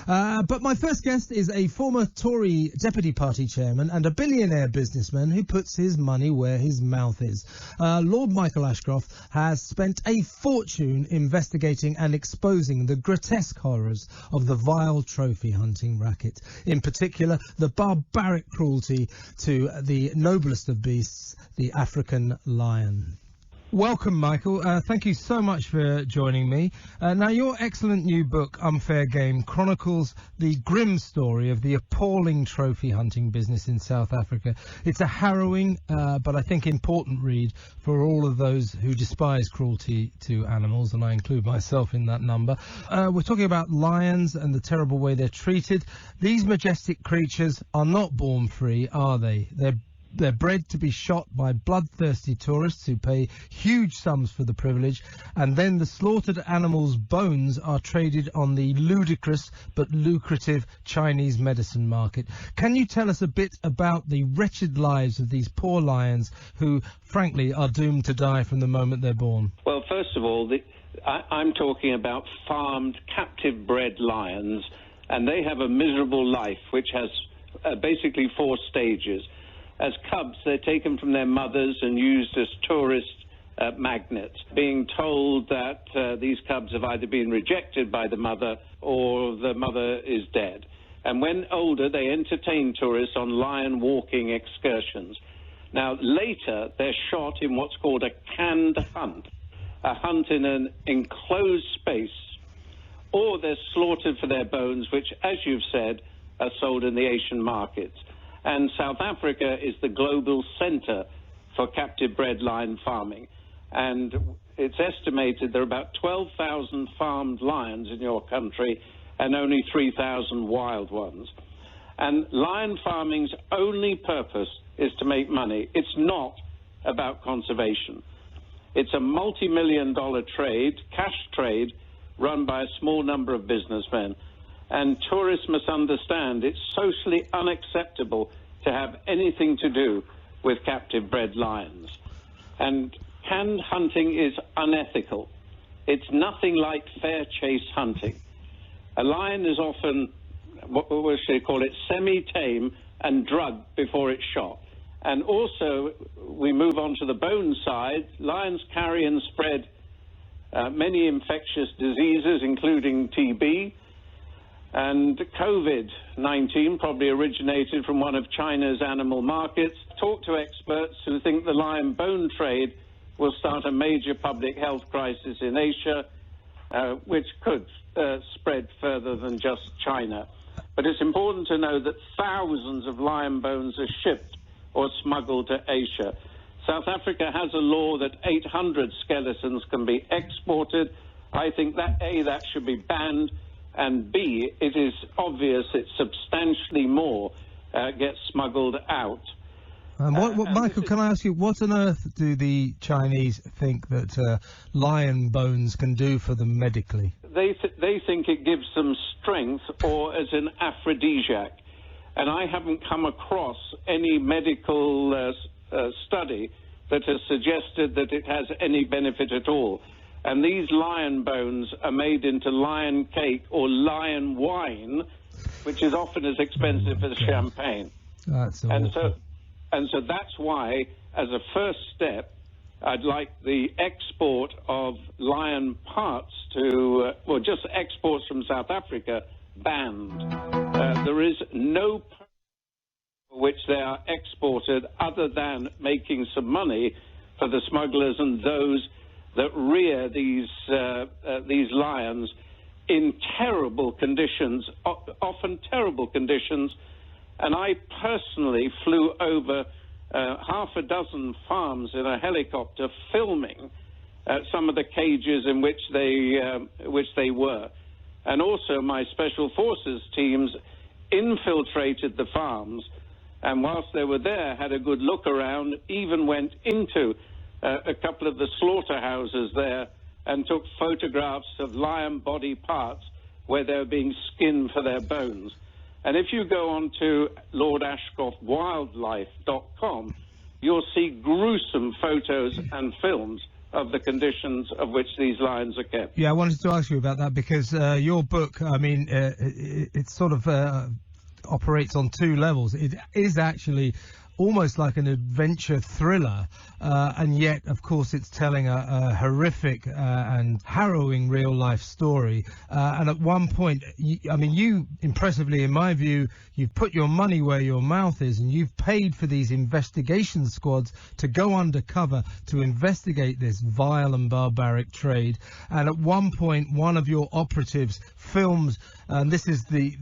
But my first guest is a former Tory Deputy Party Chairman and a billionaire businessman who puts his money where his mouth is. Lord Michael Ashcroft has spent a fortune investigating and exposing the grotesque horrors of the vile trophy hunting racket, in particular the barbaric cruelty to the noblest of beasts, the African lion. Welcome, Michael. Thank you so much for joining me. Now, your excellent new book, Unfair Game, chronicles the grim story of the appalling trophy hunting business in South Africa. It's a harrowing, but I think important read for all of those who despise cruelty to animals, and I include myself in that number. We're talking about lions and the terrible way they're treated. These majestic creatures are not born free, are they? They're bred to be shot by bloodthirsty tourists who pay huge sums for the privilege, and then the slaughtered animals' bones are traded on the ludicrous but lucrative Chinese medicine market. Can you tell us a bit about the wretched lives of these poor lions who, frankly, are doomed to die from the moment they're born? Well, first of all, I'm talking about farmed, captive-bred lions, and they have a miserable life, which has basically 4 stages. As cubs, they're taken from their mothers and used as tourist magnets, being told that these cubs have either been rejected by the mother or the mother is dead. And when older, they entertain tourists on lion walking excursions. Now, later, they're shot in what's called a canned hunt, a hunt in an enclosed space, or they're slaughtered for their bones, which, as you've said, are sold in the Asian markets. And South Africa is the global center for captive-bred lion farming. And it's estimated there are about 12,000 farmed lions in your country and only 3,000 wild ones. And lion farming's only purpose is to make money. It's not about conservation. It's a multi-million-dollar trade, cash trade, run by a small number of businessmen. And tourists must understand it's socially unacceptable to have anything to do with captive-bred lions. And canned hunting is unethical. It's nothing like fair chase hunting. A lion is often, what should we call it, semi-tame and drugged before it's shot. And also, we move on to the bone side. Lions carry and spread many infectious diseases, including TB. And COVID-19 probably originated from one of China's animal markets. Talk to experts who think the lion bone trade will start a major public health crisis in Asia, which could spread further than just China. But it's important to know that thousands of lion bones are shipped or smuggled to Asia. South Africa has a law that 800 skeletons can be exported. I think that, A, that should be banned, and B, it is obvious that substantially more gets smuggled out. Michael, can I ask you, what on earth do the Chinese think that lion bones can do for them medically? They think it gives them strength or as an aphrodisiac. And I haven't come across any medical study that has suggested that it has any benefit at all. And these lion bones are made into lion cake or lion wine, which is often as expensive as champagne. That's awful. And so that's why, as a first step, I'd like the export of lion parts to, just exports from South Africa banned. There is no purpose for which they are exported other than making some money for the smugglers and those that rear these lions in terrible conditions, often terrible conditions. And I personally flew over half a dozen farms in a helicopter filming some of the cages in which they were. And also my special forces teams infiltrated the farms, and whilst they were there, had a good look around, even went into a couple of the slaughterhouses there and took photographs of lion body parts where they were being skinned for their bones. And if you go on to lordashcroftwildlife.com, you'll see gruesome photos and films of the conditions of which these lions are kept. Yeah, I wanted to ask you about that because your book, I mean, it sort of operates on two levels. It is actually almost like an adventure thriller, and yet, of course, it's telling a horrific and harrowing real-life story. And at one point, you impressively, in my view, you've put your money where your mouth is, and you've paid for these investigation squads to go undercover to investigate this vile and barbaric trade. And at one point, one of your operatives films, and this is the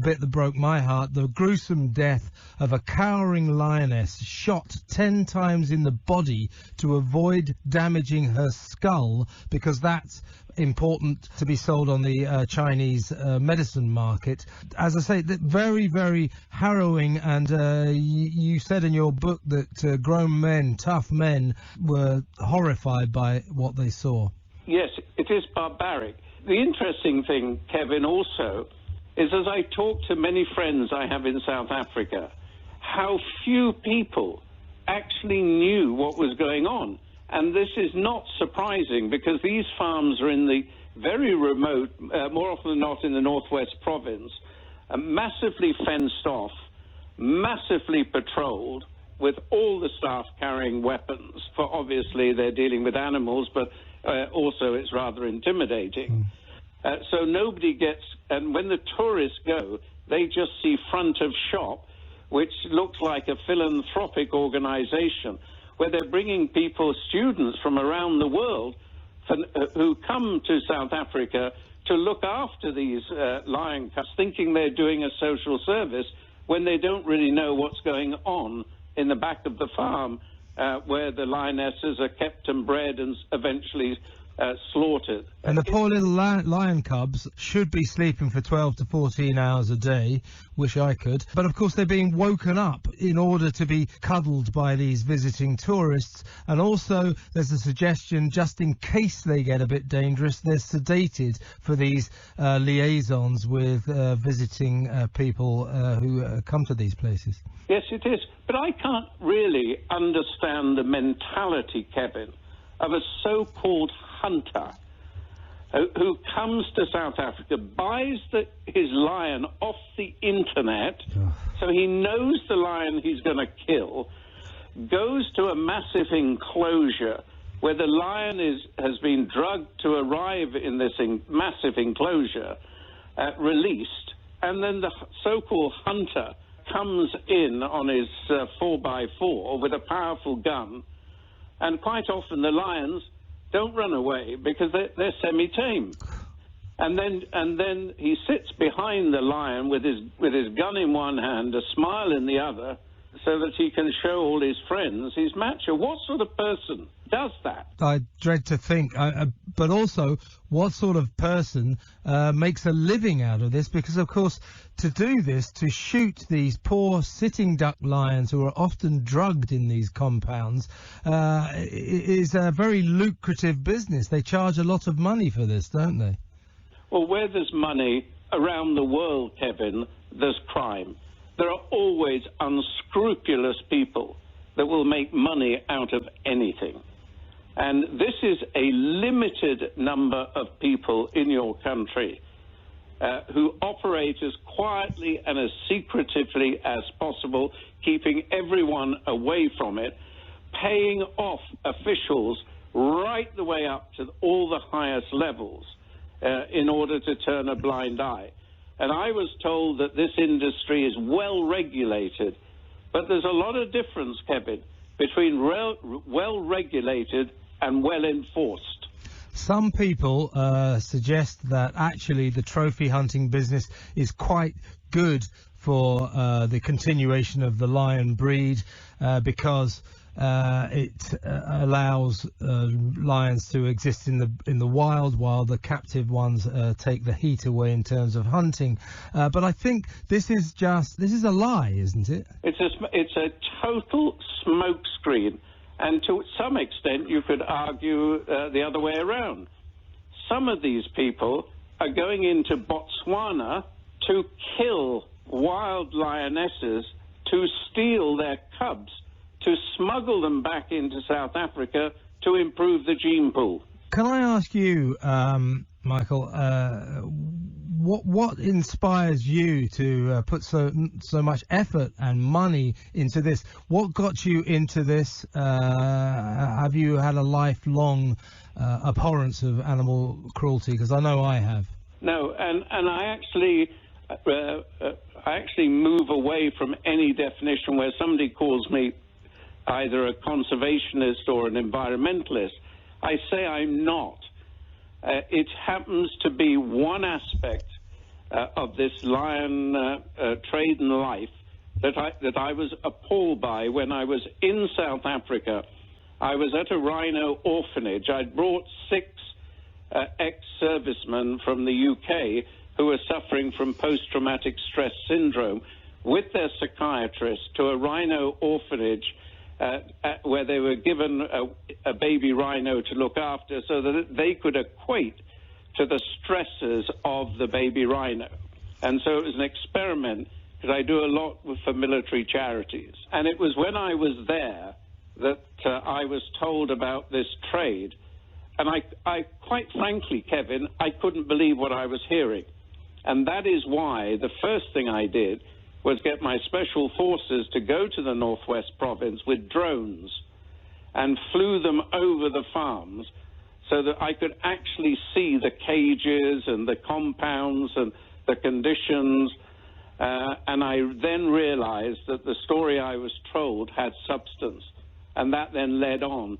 bit that broke my heart, the gruesome death of a cowering lioness shot 10 times in the body to avoid damaging her skull, because that's important to be sold on the Chinese medicine market. As I say, very, very harrowing, and you said in your book that grown men, tough men, were horrified by what they saw. Yes, it is barbaric. The interesting thing, Kevin, also, is as I talk to many friends I have in South Africa, how few people actually knew what was going on. And this is not surprising, because these farms are in the very remote, more often than not in the northwest province, massively fenced off, massively patrolled, with all the staff carrying weapons. For obviously they're dealing with animals, but also it's rather intimidating. So nobody gets, and when the tourists go, they just see front of shop, which looks like a philanthropic organization, where they're bringing people, students from around the world, who come to South Africa to look after these lion cubs, thinking they're doing a social service, when they don't really know what's going on in the back of the farm, where the lionesses are kept and bred and eventually slaughtered. And the poor little lion cubs should be sleeping for 12 to 14 hours a day. Wish I could. But of course they're being woken up in order to be cuddled by these visiting tourists. And also there's a suggestion, just in case they get a bit dangerous, they're sedated for these liaisons with visiting people who come to these places. Yes, it is. But I can't really understand the mentality, Kevin, of a so-called hunter who comes to South Africa, buys his lion off the internet, so he knows the lion he's going to kill, goes to a massive enclosure where the lion has been drugged to arrive in this massive enclosure, released, and then the so-called hunter comes in on his 4x4 with a powerful gun, and quite often the lions don't run away because they're semi-tame. And then he sits behind the lion with his gun in one hand, a smile in the other, so that he can show all his friends he's macho. What sort of person does that? I dread to think. But also, what sort of person makes a living out of this? Because, of course, to do this, to shoot these poor sitting duck lions who are often drugged in these compounds, is a very lucrative business. They charge a lot of money for this, don't they? Well, where there's money around the world, Kevin, there's crime. There are always unscrupulous people that will make money out of anything. And this is a limited number of people in your country who operate as quietly and as secretively as possible, keeping everyone away from it, paying off officials right the way up to all the highest levels in order to turn a blind eye. And I was told that this industry is well regulated, but there's a lot of difference, Kevin, between well regulated and well enforced. Some people suggest that actually the trophy hunting business is quite good for the continuation of the lion breed because it allows lions to exist in the wild, while the captive ones take the heat away in terms of hunting. But I think this is a lie, isn't it? It's a total smokescreen, and to some extent you could argue the other way around. Some of these people are going into Botswana to kill wild lionesses, to steal their cubs, to smuggle them back into South Africa to improve the gene pool. Can I ask you, Michael, what inspires you to put so much effort and money into this? What got you into this? Have you had a lifelong abhorrence of animal cruelty? Because I know I have. No, and I actually move away from any definition where somebody calls me either a conservationist or an environmentalist. I say I'm not. It happens to be one aspect of this lion trade and life that I was appalled by when I was in South Africa. I was at a rhino orphanage. I'd brought 6 ex-servicemen from the UK who were suffering from post-traumatic stress syndrome with their psychiatrist to a rhino orphanage where they were given a baby rhino to look after so that they could equate to the stresses of the baby rhino. And so it was an experiment, because I do a lot for military charities. And it was when I was there that I was told about this trade. And I quite frankly, Kevin, I couldn't believe what I was hearing. And that is why the first thing I did was get my special forces to go to the Northwest Province with drones and flew them over the farms so that I could actually see the cages and the compounds and the conditions. And I then realized that the story I was told had substance. And that then led on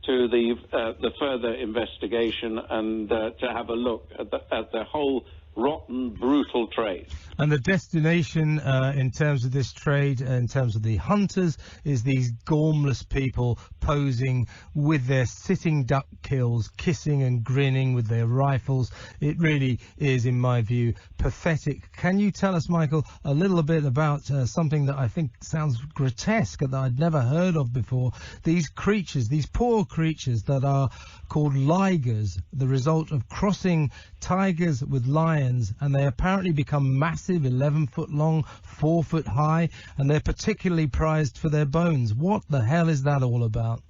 to the further investigation and to have a look at the whole rotten, brutal trade. And the destination in terms of this trade, in terms of the hunters, is these gormless people posing with their sitting duck kills, kissing and grinning with their rifles. It really is, in my view, pathetic. Can you tell us, Michael, a little bit about something that I think sounds grotesque that I'd never heard of before? These creatures, these poor creatures that are called ligers, the result of crossing tigers with lions, and they apparently become massive, 11-foot long, 4 foot high, and they're particularly prized for their bones. What the hell is that all about?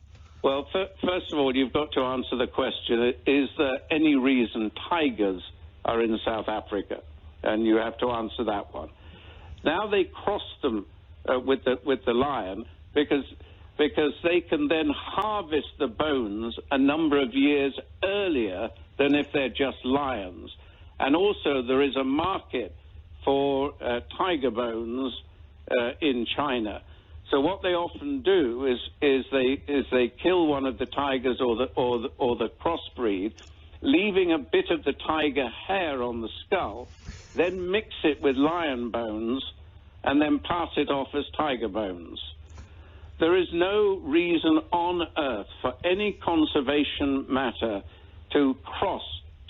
Well, first of all, you've got to answer the question, is there any reason tigers are in South Africa? And you have to answer that one. Now they cross them with the lion because they can then harvest the bones a number of years earlier than if they're just lions. And also there is a market for tiger bones in China. So what they often do is they kill one of the tigers or the crossbreed, leaving a bit of the tiger hair on the skull, then mix it with lion bones, and then pass it off as tiger bones. There is no reason on earth for any conservation matter to cross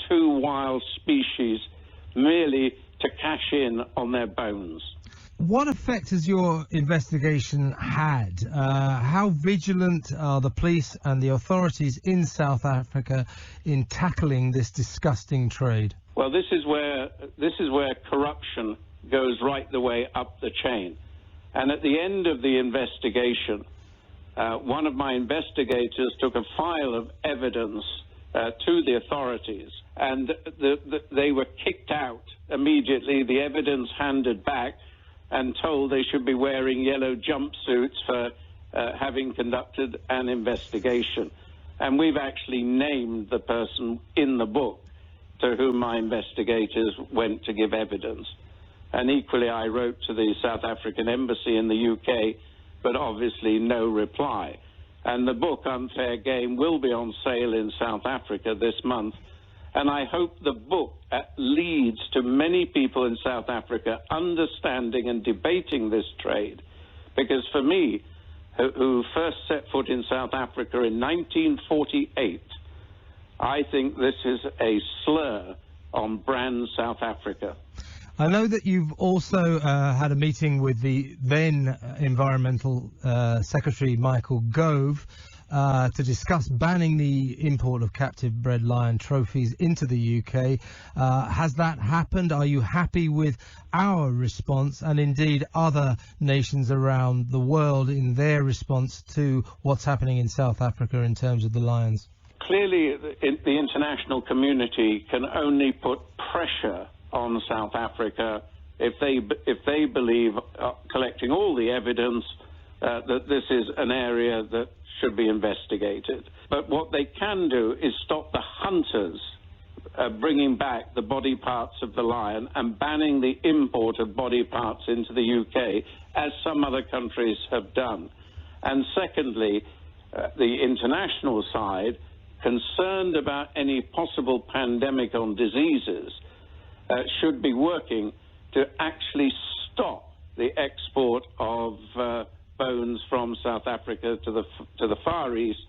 2 wild species merely to cash in on their bones. What effect has your investigation had? How vigilant are the police and the authorities in South Africa in tackling this disgusting trade? Well, this is where corruption goes right the way up the chain. And at the end of the investigation, one of my investigators took a file of evidence to the authorities, and they were kicked out immediately, the evidence handed back, and told they should be wearing yellow jumpsuits for having conducted an investigation. And we've actually named the person in the book to whom my investigators went to give evidence. And equally, I wrote to the South African Embassy in the UK, but obviously no reply. And the book, Unfair Game, will be on sale in South Africa this month. And I hope the book leads to many people in South Africa understanding and debating this trade. Because for me, who first set foot in South Africa in 1948, I think this is a slur on brand South Africa. I know that you've also had a meeting with the then Environmental Secretary, Michael Gove. to discuss banning the import of captive-bred lion trophies into the UK. Has that happened? Are you happy with our response, and indeed other nations around the world in their response to what's happening in South Africa in terms of the lions? Clearly, the international community can only put pressure on South Africa if they believe, collecting all the evidence, that this is an area that should be investigated. But what they can do is stop the hunters bringing back the body parts of the lion and banning the import of body parts into the UK, as some other countries have done. And secondly, the international side, concerned about any possible pandemic on diseases, should be working to actually stop the export of bones from South Africa to the Far East,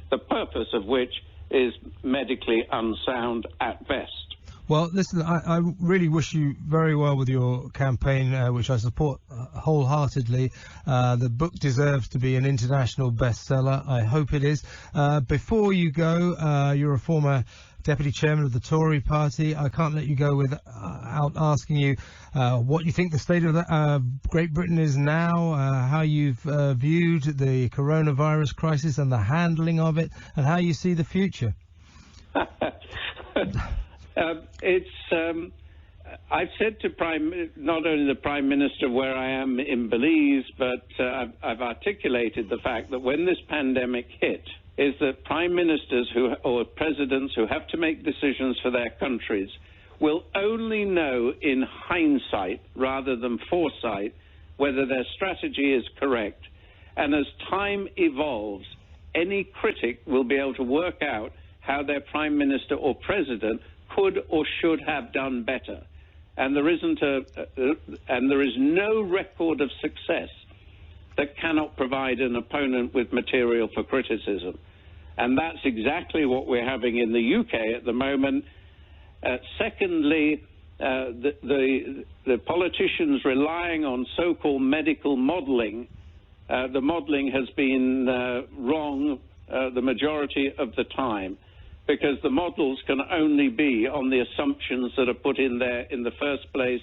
the purpose of which is medically unsound at best. Well, listen, I really wish you very well with your campaign, which I support wholeheartedly. The book deserves to be an international bestseller. I hope it is. Before you go, you're a former Deputy Chairman of the Tory Party. I can't let you go without asking you what you think the state of Great Britain is now, how you've viewed the coronavirus crisis and the handling of it, and how you see the future. I've said to not only the Prime Minister where I am in Belize, but I've articulated the fact that when this pandemic hit, is that prime ministers or presidents who have to make decisions for their countries will only know in hindsight rather than foresight whether their strategy is correct. And as time evolves, any critic will be able to work out how their prime minister or president could or should have done better. And there is no record of success that cannot provide an opponent with material for criticism. And that's exactly what we're having in the UK at the moment. Secondly, the politicians relying on so-called medical modelling, the modelling has been wrong the majority of the time, because the models can only be on the assumptions that are put in there in the first place,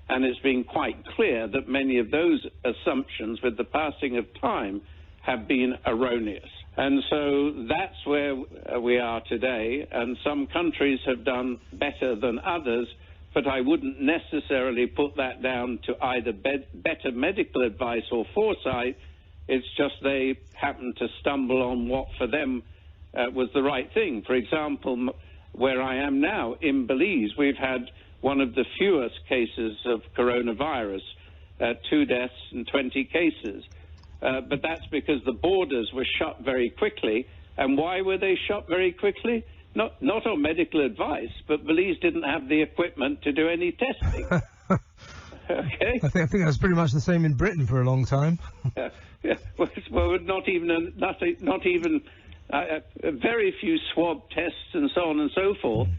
and it's been quite clear that many of those assumptions, with the passing of time, have been erroneous. And so that's where we are today, and some countries have done better than others, but I wouldn't necessarily put that down to either better medical advice or foresight. It's just they happened to stumble on what for them was the right thing. For example, where I am now, in Belize, we've had one of the fewest cases of coronavirus, 2 deaths and 20 cases. But that's because the borders were shut very quickly. And why were they shut very quickly? Not on medical advice, but Belize didn't have the equipment to do any testing. Okay. I think that's pretty much the same in Britain for a long time. Yeah. Well, not even very few swab tests and so on and so forth.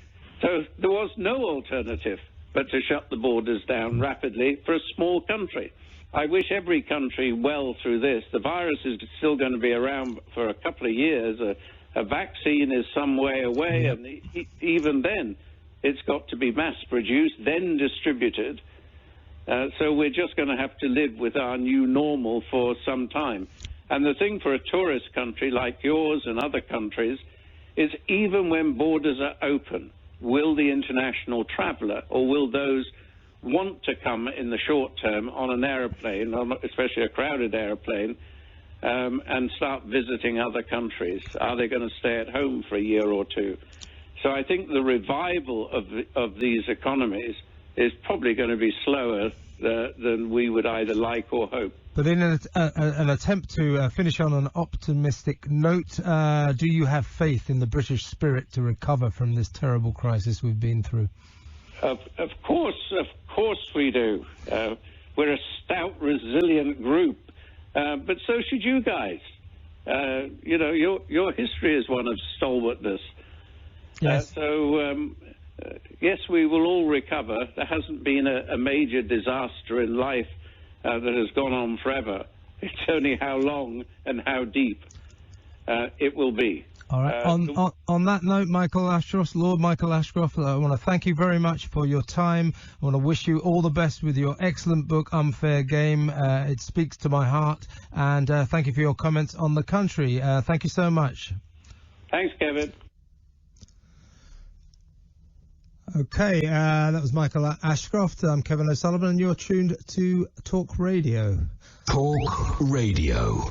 So there was no alternative but to shut the borders down rapidly for a small country. I wish every country well through this. The virus is still going to be around for a couple of years. A vaccine is some way away, and even then, it's got to be mass-produced, then distributed. So we're just going to have to live with our new normal for some time. And the thing for a tourist country like yours and other countries is, even when borders are open, will the international traveller, or will those want to come in the short term on an aeroplane, especially a crowded aeroplane, and start visiting other countries? Are they going to stay at home for a year or two? So I think the revival of these economies is probably going to be slower than we would either like or hope. But in an attempt to finish on an optimistic note, do you have faith in the British spirit to recover from this terrible crisis we've been through? Of course we do. We're a stout, resilient group, but so should you guys. Your history is one of stalwartness. Yes. Yes, we will all recover. There hasn't been a major disaster in life that has gone on forever. It's only how long and how deep. it will be. All right. On that note, Michael Ashcroft, Lord Michael Ashcroft, I want to thank you very much for your time. I want to wish you all the best with your excellent book, Unfair Game. It speaks to my heart. And thank you for your comments on the country. Thank you so much. Thanks, Kevin. Okay, that was Michael Ashcroft. I'm Kevin O'Sullivan, and you're tuned to Talk Radio. Talk Radio.